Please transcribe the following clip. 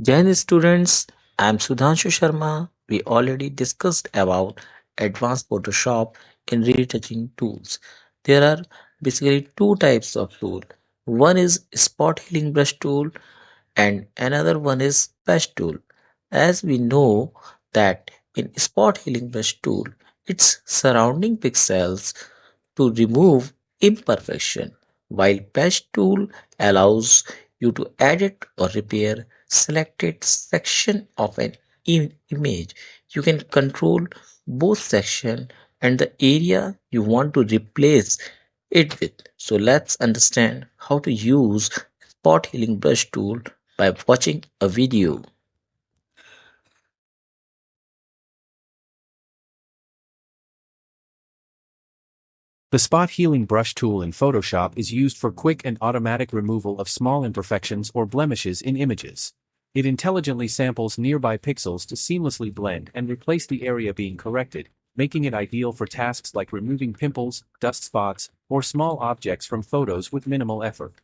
Jain students, I'm Sudhanshu Sharma. We already discussed about advanced Photoshop in retouching tools. There are basically two types of tool. One is spot healing brush tool and another one is patch tool. As we know that in spot healing brush tool, it's surrounding pixels to remove imperfection, while patch tool allows you to edit or repair selected section of an image. You can control both section and the area you want to replace it with. So let's understand how to use spot healing brush tool by watching a video. The spot healing brush tool in Photoshop is used for quick and automatic removal of small imperfections or blemishes in images. It intelligently samples nearby pixels to seamlessly blend and replace the area being corrected, making it ideal for tasks like removing pimples, dust spots, or small objects from photos with minimal effort.